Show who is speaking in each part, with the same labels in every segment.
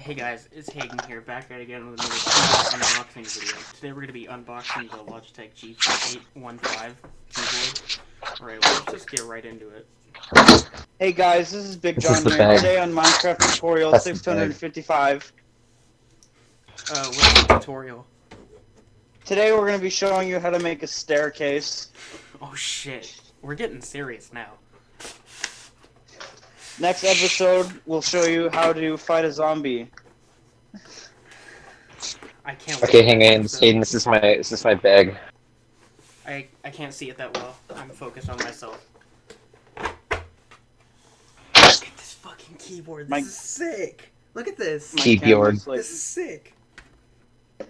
Speaker 1: Hey guys, it's Hayden here, back at it again with another unboxing video. Today we're going to be unboxing the Logitech G815 keyboard. Alright, well, let's just get right into it.
Speaker 2: Hey guys, this is Big
Speaker 3: This
Speaker 2: John
Speaker 3: is the
Speaker 2: here.
Speaker 3: bag.
Speaker 2: Today on Minecraft tutorial
Speaker 3: That's the
Speaker 2: 655.
Speaker 1: What's the tutorial?
Speaker 2: Today we're going to be showing you how to make a staircase.
Speaker 1: Oh shit, we're getting serious now.
Speaker 2: Next episode, we'll show you how to fight a zombie.
Speaker 1: I can't
Speaker 3: Okay,
Speaker 1: wait.
Speaker 3: hang on, Hayden. This is my bag.
Speaker 1: I can't see it that well. I'm focused on myself. Look at this fucking keyboard. This is sick. Look at this.
Speaker 2: My
Speaker 3: Keyboard.
Speaker 2: camera's like-
Speaker 1: This is sick.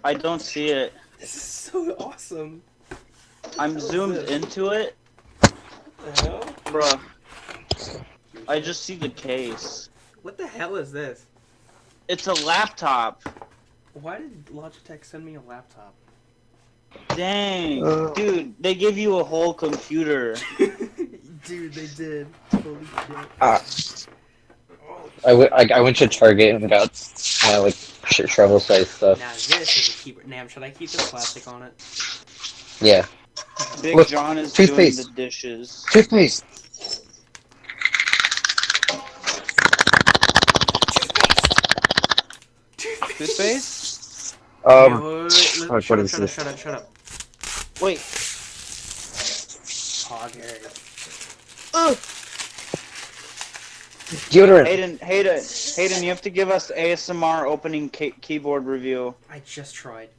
Speaker 2: I don't see it.
Speaker 1: This is so awesome.
Speaker 2: I'm zoomed into it.
Speaker 1: What the hell?
Speaker 2: Bruh. I just see the case.
Speaker 1: What the hell is this?
Speaker 2: It's a laptop.
Speaker 1: Why did Logitech send me a laptop?
Speaker 2: Dang. Dude, they give you a whole computer.
Speaker 1: Dude, they did. Holy shit.
Speaker 3: I went to Target and got like travel size stuff.
Speaker 1: Now this is a keyboard. Nam, should I keep this plastic on it?
Speaker 3: Yeah.
Speaker 2: Big
Speaker 3: Look,
Speaker 2: John is
Speaker 3: toothpaste.
Speaker 2: doing the dishes.
Speaker 3: Toothpaste.
Speaker 2: Toothpaste?
Speaker 3: What
Speaker 1: Shut up,
Speaker 3: is this?
Speaker 1: shut up.
Speaker 2: Wait.
Speaker 1: Hogger.
Speaker 2: Ugh.
Speaker 3: Deodorant.
Speaker 2: Hayden, you have to give us ASMR opening keyboard review.
Speaker 1: I just tried.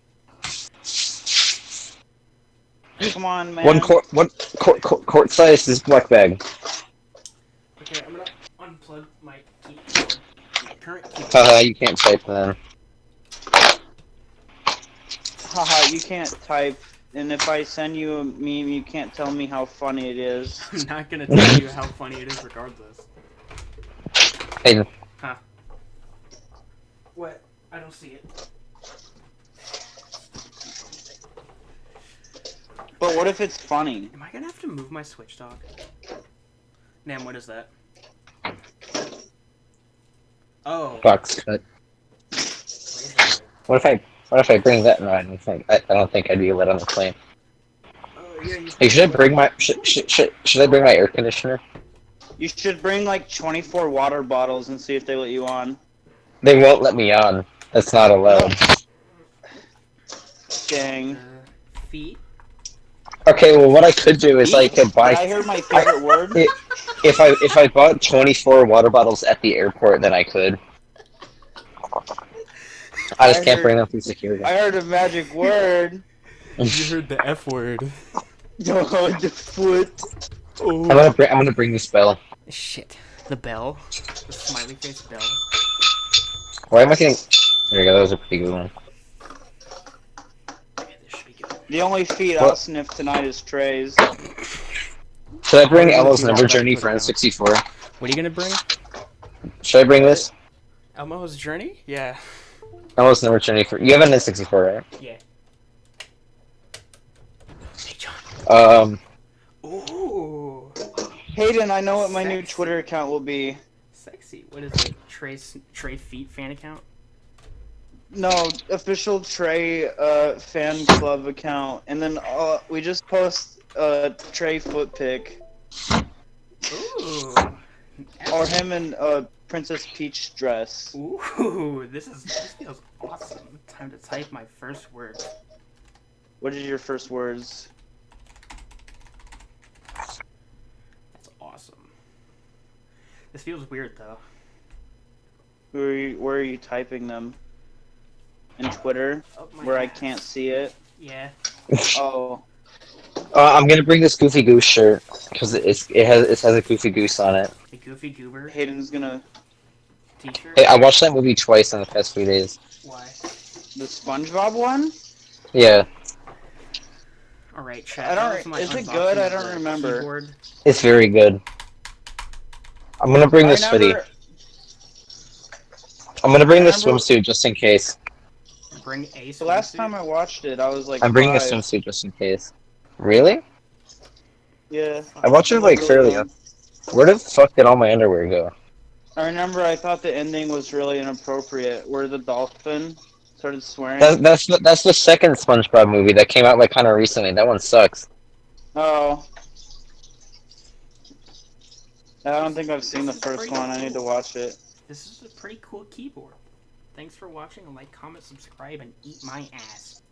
Speaker 2: Come on, man.
Speaker 3: One quart size is black bag.
Speaker 1: Okay, I'm gonna unplug my keyboard. My current keyboard.
Speaker 3: Haha, you can't type then.
Speaker 2: Haha, you can't type. And if I send you a meme, you can't tell me how funny it is.
Speaker 1: I'm not gonna tell you how funny it is regardless.
Speaker 3: Hayden.
Speaker 1: Huh. What? I don't see it.
Speaker 2: But what if it's funny?
Speaker 1: Am I gonna have to move my Switch dock? Nam, what is that? Oh.
Speaker 3: Box cut. What if I bring that in? I don't think I'd be lit on the plane.
Speaker 1: Oh, yeah,
Speaker 3: Hey, should I bring my should I bring my air conditioner?
Speaker 2: You should bring like 24 water bottles and see if they let you on.
Speaker 3: They won't let me on. That's not allowed.
Speaker 2: Dang.
Speaker 1: Feet?
Speaker 3: Okay, well, what I could do is I could buy.
Speaker 2: Did I hear my favorite word?
Speaker 3: If I bought 24 water bottles at the airport, then I could. I just can't bring them through security.
Speaker 2: I heard a magic word.
Speaker 1: You heard the F word.
Speaker 2: Oh, the foot.
Speaker 1: Oh.
Speaker 3: I'm gonna bring this bell.
Speaker 1: Shit. The bell. The smiley face bell.
Speaker 3: Why am I getting? There you go. That was a pretty good one.
Speaker 1: Okay, this should be good.
Speaker 2: The only feet I'll sniff tonight is Trey's.
Speaker 3: Should I bring Elmo's Never Journey for N64?
Speaker 1: What are you gonna bring?
Speaker 3: Should I bring this?
Speaker 1: Elmo's Journey? Yeah.
Speaker 3: Elmo's Never Journey for. You have an N64, right?
Speaker 1: Yeah. Hey, John. Ooh.
Speaker 2: Hayden, I know what my new Twitter account will be.
Speaker 1: Sexy. What is it? Trey Feet fan account?
Speaker 2: No, official Trey fan club account, and then we just post Trey foot pic,
Speaker 1: Ooh.
Speaker 2: or him in Princess Peach dress.
Speaker 1: Ooh. This feels awesome. Time to type my first word.
Speaker 2: What are your first words?
Speaker 1: That's awesome. This feels weird though.
Speaker 2: Where are you typing them? In Twitter,
Speaker 1: Oh, my
Speaker 2: where I
Speaker 1: ass.
Speaker 2: can't see it.
Speaker 1: Yeah.
Speaker 2: Oh,
Speaker 3: I'm gonna bring this Goofy Goose shirt because it has a Goofy Goose on it.
Speaker 1: The Goofy Goober
Speaker 2: Hayden's gonna
Speaker 1: t-shirt.
Speaker 3: Hey, I watched that movie twice in the past few days.
Speaker 1: Why?
Speaker 2: the SpongeBob one.
Speaker 3: Yeah,
Speaker 1: All right, chat.
Speaker 2: I don't.
Speaker 1: that was my
Speaker 2: Is it
Speaker 1: unboxing
Speaker 2: good? I
Speaker 1: of
Speaker 2: don't
Speaker 1: the
Speaker 2: remember.
Speaker 1: keyboard.
Speaker 3: it's very good. I'm gonna bring this hoodie. I'm gonna bring this swimsuit just in case.
Speaker 1: Bring a
Speaker 2: The last
Speaker 1: swimsuit?
Speaker 2: time I watched it, I was like,
Speaker 3: I'm bringing a
Speaker 2: 5.
Speaker 3: swimsuit just in case. Really?
Speaker 2: Yeah.
Speaker 3: I watch it like fairly. Where the fuck did all my underwear go?
Speaker 2: I remember I thought the ending was really inappropriate, where the dolphin started swearing.
Speaker 3: That's the second SpongeBob movie that came out like kind of recently. That one sucks.
Speaker 2: Oh. I don't think I've seen the
Speaker 1: This is
Speaker 2: first
Speaker 1: pretty
Speaker 2: one. I need to
Speaker 1: cool.
Speaker 2: watch it.
Speaker 1: This is a pretty cool keyboard. Thanks for watching, and like, comment, subscribe, and eat my ass.